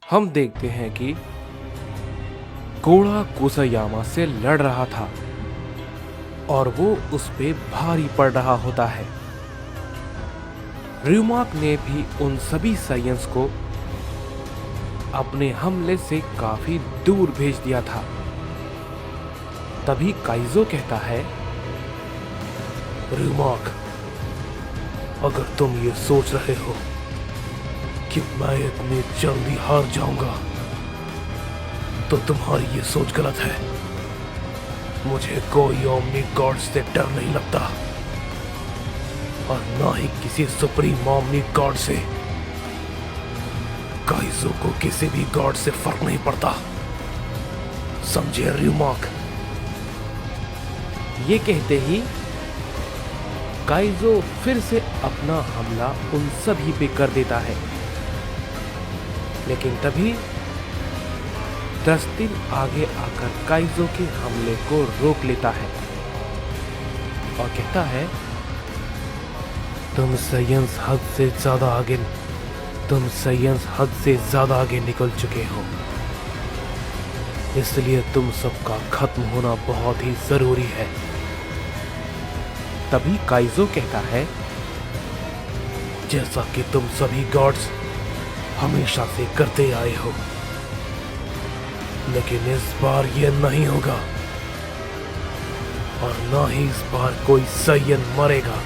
हम देखते हैं कि घोड़ा कुसायामा से लड़ रहा था और वो उस पे भारी पड़ रहा होता है। र्यूमाक ने भी उन सभी साइयंस को अपने हमले से काफी दूर भेज दिया था। तभी काइजो कहता है, र्यूमाक, अगर तुम ये सोच रहे हो कि मैं इतनी जल्दी हार जाऊंगा तो तुम्हारी ये सोच गलत है। मुझे कोई ओमनी गॉड से डर नहीं लगता और ना ही किसी सुप्रीम ओमनी गॉड से। काइजो को किसी भी गॉड से फर्क नहीं पड़ता, समझे र्यूमाक? ये कहते ही काइजो फिर से अपना हमला उन सभी पे कर देता है। लेकिन तभी ड्रस्टिन आगे आकर काइजो के हमले को रोक लेता है और कहता है, तुम साइयंस हद से ज्यादा आगे निकल चुके हो, इसलिए तुम सबका खत्म होना बहुत ही जरूरी है। तभी काइजो कहता है, जैसा कि तुम सभी गॉड्स हमेशा से करते आए हो, लेकिन इस बार ये नहीं होगा और ना ही इस बार कोई साइयन मरेगा,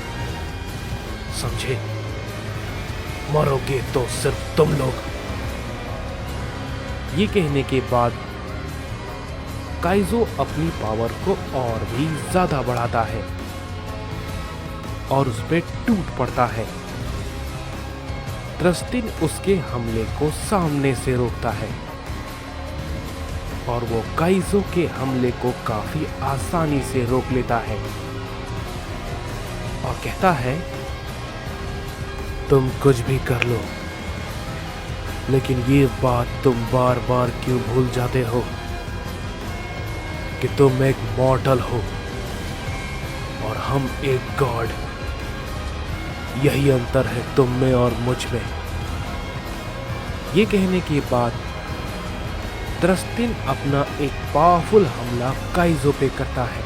समझे? मरोगे तो सिर्फ तुम लोग। ये कहने के बाद काइजो अपनी पावर को और भी ज्यादा बढ़ाता है और उस पे टूट पड़ता है। ड्रस्टिन उसके हमले को सामने से रोकता है और वो काइजो के हमले को काफी आसानी से रोक लेता है और कहता है, तुम कुछ भी कर लो, लेकिन ये बात तुम बार बार क्यों भूल जाते हो कि तुम एक मॉर्टल हो और हम एक गॉड। यही अंतर है तुम में और मुझ में। ये कहने के बाद ड्रस्टिन अपना एक पावरफुल हमला काइजो पे करता है,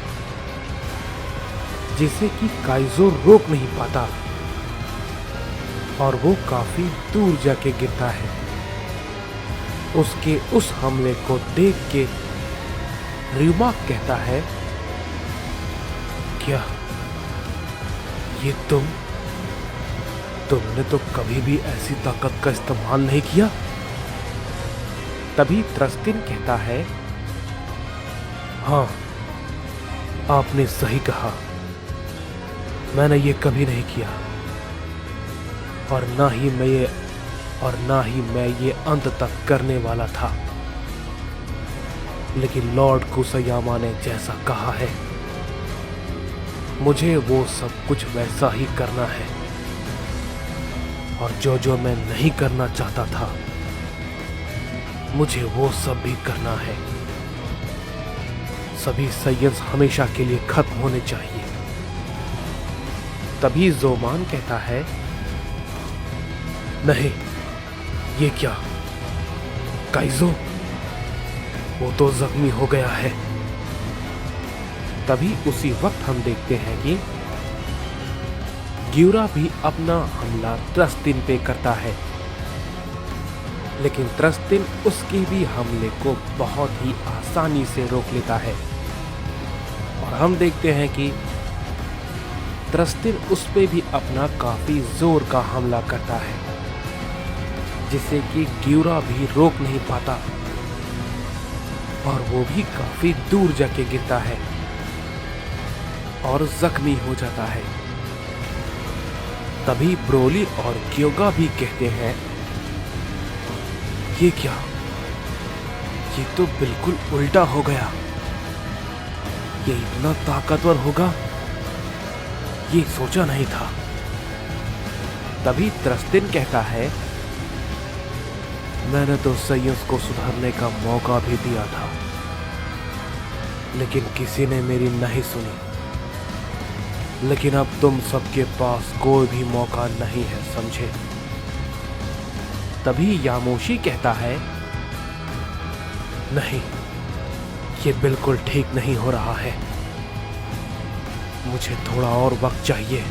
जिसे कि काइजो रोक नहीं पाता और वो काफी दूर जाके गिरता है। उसके उस हमले को देख के र्यूमाक कहता है, क्या ये तुमने तो कभी भी ऐसी ताकत का इस्तेमाल नहीं किया? तभी ड्रस्टिन कहता है, हाँ, आपने सही कहा, मैंने ये कभी नहीं किया और ना ही मैं ये अंत तक करने वाला था। लेकिन लॉर्ड कुसायामा ने जैसा कहा है, मुझे वो सब कुछ वैसा ही करना है और जो मैं नहीं करना चाहता था, मुझे वो सब भी करना है। सभी साइयंस हमेशा के लिए खत्म होने चाहिए। तभी जोमान कहता है, नहीं, ये क्या? काइजो, वो तो जख्मी हो गया है। तभी उसी वक्त हम देखते हैं कि ग्यूरा भी अपना हमला ड्रस्टिन पे करता है, लेकिन ड्रस्टिन उसके भी हमले को बहुत ही आसानी से रोक लेता है और हम देखते हैं कि ड्रस्टिन उस पे भी अपना काफी जोर का हमला करता है, जिसे कि ग्यूरा भी रोक नहीं पाता और वो भी काफी दूर जाके गिरता है और जख्मी हो जाता है। तभी ब्रोली और क्योगा भी कहते हैं, ये क्या? ये तो बिल्कुल उल्टा हो गया। ये इतना ताकतवर होगा, ये सोचा नहीं था। तभी ड्रस्टिन कहता है, मैंने तो साइयंस को सुधारने का मौका भी दिया था, लेकिन किसी ने मेरी नहीं सुनी। लेकिन अब तुम सबके पास कोई भी मौका नहीं है, समझे? तभी यामोशी कहता है, नहीं, ये बिल्कुल ठीक नहीं हो रहा है। मुझे थोड़ा और वक्त चाहिए।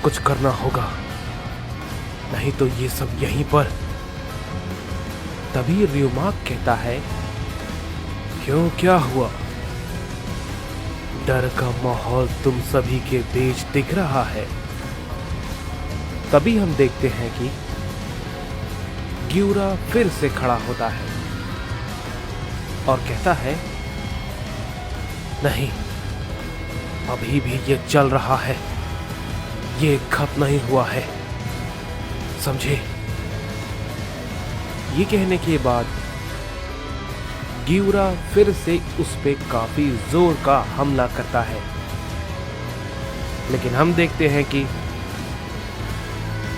कुछ करना होगा, नहीं तो ये सब यहीं पर। तभी र्यूमाक कहता है, क्यों, क्या हुआ? डर का माहौल तुम सभी के बीच दिख रहा है। तभी हम देखते हैं कि ग्यूरा फिर से खड़ा होता है और कहता है, नहीं, अभी भी ये चल रहा है, ये खत्म नहीं हुआ है, समझे? ये कहने के बाद ग्यूरा फिर से उस पे काफी जोर का हमला करता है, लेकिन हम देखते हैं कि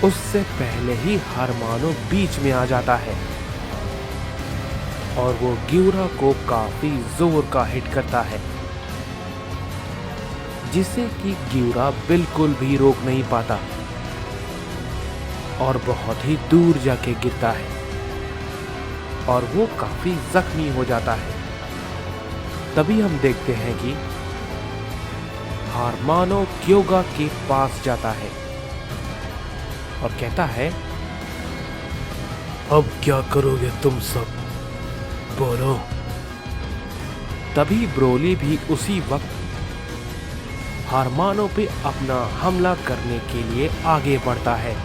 उससे पहले ही हारमानो बीच में आ जाता है और वो ग्यूरा को काफी जोर का हिट करता है, जिसे कि ग्यूरा बिल्कुल भी रोक नहीं पाता और बहुत ही दूर जाके गिरता है और वो काफी जख्मी हो जाता है। तभी हम देखते हैं कि हारमानो क्योगा के पास जाता है और कहता है, अब क्या करोगे तुम सब, बोलो। तभी ब्रोली भी उसी वक्त हारमानो पे अपना हमला करने के लिए आगे बढ़ता है,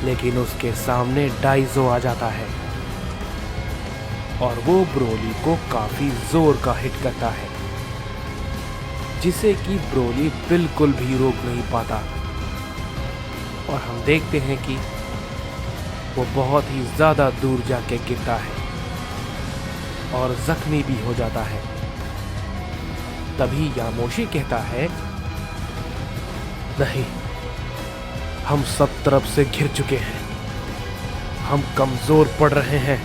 लेकिन उसके सामने डाइजो आ जाता है और वो ब्रोली को काफी जोर का हिट करता है, जिसे कि ब्रोली बिल्कुल भी रोक नहीं पाता और हम देखते हैं कि वो बहुत ही ज्यादा दूर जाके गिरता है और जख्मी भी हो जाता है। तभी यामोशी कहता है, नहीं, हम सब तरफ से घिर चुके हैं, हम कमजोर पड़ रहे हैं।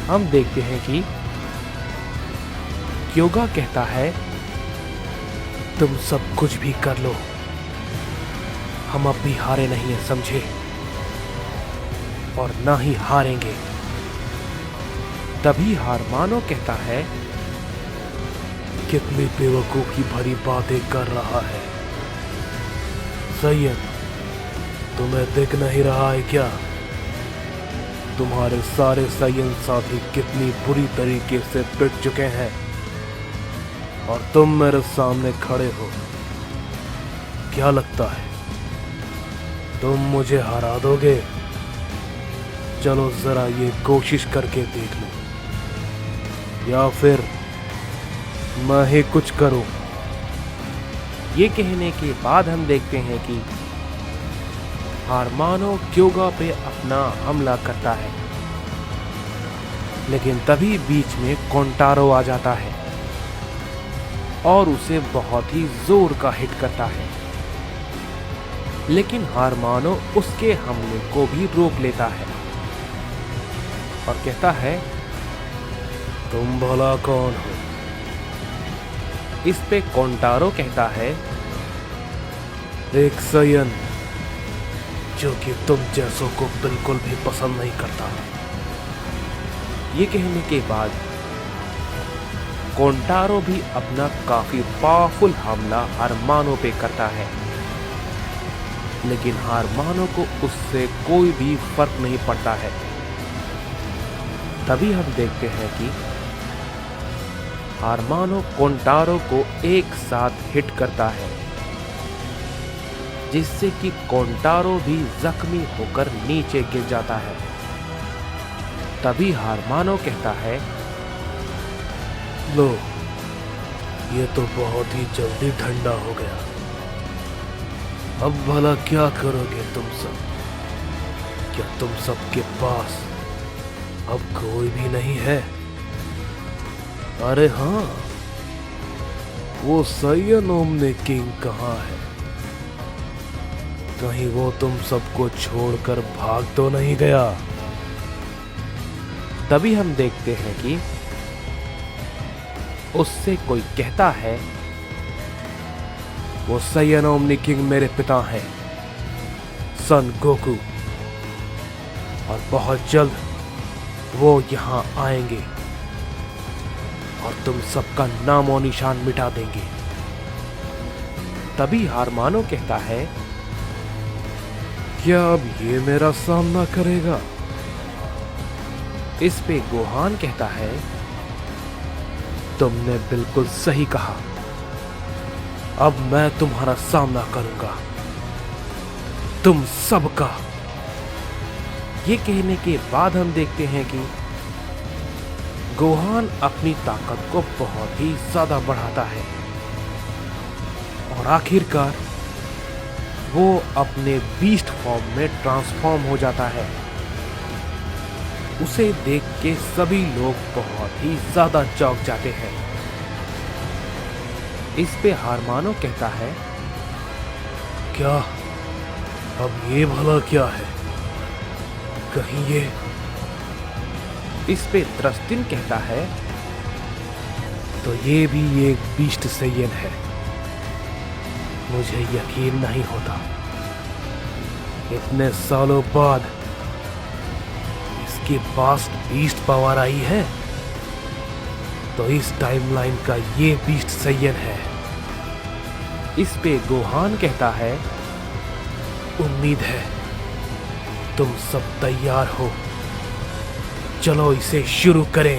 हम देखते हैं कि क्योगा कहता है, तुम सब कुछ भी कर लो, हम अब भी हारे नहीं हैं, समझे? और ना ही हारेंगे। तभी हारमानो कहता है, कितनी बेवकूफी भरी बातें कर रहा है सैयन, तुम्हें दिख नहीं रहा है क्या? तुम्हारे सारे सैयन साथी कितनी बुरी तरीके से पिट चुके हैं और तुम मेरे सामने खड़े हो। क्या लगता है तुम मुझे हरा दोगे? चलो जरा ये कोशिश करके देख लो, या फिर मैं ही कुछ करूं। ये कहने के बाद हम देखते हैं कि हारमानो क्योगा पे अपना हमला करता है, लेकिन तभी बीच में कोंटारो आ जाता है और उसे बहुत ही जोर का हिट करता है, लेकिन हारमानो उसके हमले को भी रोक लेता है और कहता है, तुम भला कौन हो? इस पे कोंटारो कहता है, एक सैयन जो कि तुम जैसों को बिल्कुल भी पसंद नहीं करता। ये कहने के बाद कोंटारो भी अपना काफी पावरफुल हमला हारमानो पे करता है, लेकिन हारमानो को उससे कोई भी फर्क नहीं पड़ता है। तभी हम देखते हैं कि हारमानो कोंटारो को एक साथ हिट करता है, जिससे कि कोंटारो भी जख्मी होकर नीचे गिर जाता है। तभी हारमानो कहता है, लो, ये तो बहुत ही जल्दी ठंडा हो गया। अब भला क्या करोगे तुम सब? क्या तुम सबके पास अब कोई भी नहीं है? अरे हाँ, वो सैयन ओमनी किंग कहाँ है? कहीं वो तुम सबको छोड़कर भाग तो नहीं गया? तभी हम देखते हैं कि उससे कोई कहता है, वो सैयन ओमनी किंग मेरे पिता हैं, सन गोकू, और बहुत जल्द वो यहाँ आएंगे और तुम सबका नामो निशान मिटा देंगे। तभी हारमानो कहता है, क्या अब ये मेरा सामना करेगा? इस पे गोहान कहता है, तुमने बिल्कुल सही कहा, अब मैं तुम्हारा सामना करूंगा, तुम सबका। ये कहने के बाद हम देखते हैं कि गोहान अपनी ताकत को बहुत ही ज्यादा बढ़ाता है और आखिरकार वो अपने बीस्ट फॉर्म में ट्रांसफॉर्म हो जाता है। उसे देख के सभी लोग बहुत ही ज्यादा चौंक जाते हैं। इस पे हारमानो कहता है, क्या अब ये भला क्या है? कहीं ये? इस पे त्रस्तिन कहता है, तो ये भी एक बीस्ट सैयन है। मुझे यकीन नहीं होता, इतने सालों बाद इसके पास बीस्ट पावर आई है, तो इस टाइमलाइन का ये बीस्ट सैयन है। इस पे गोहान कहता है, उम्मीद है तुम सब तैयार हो, चलो इसे शुरू करें।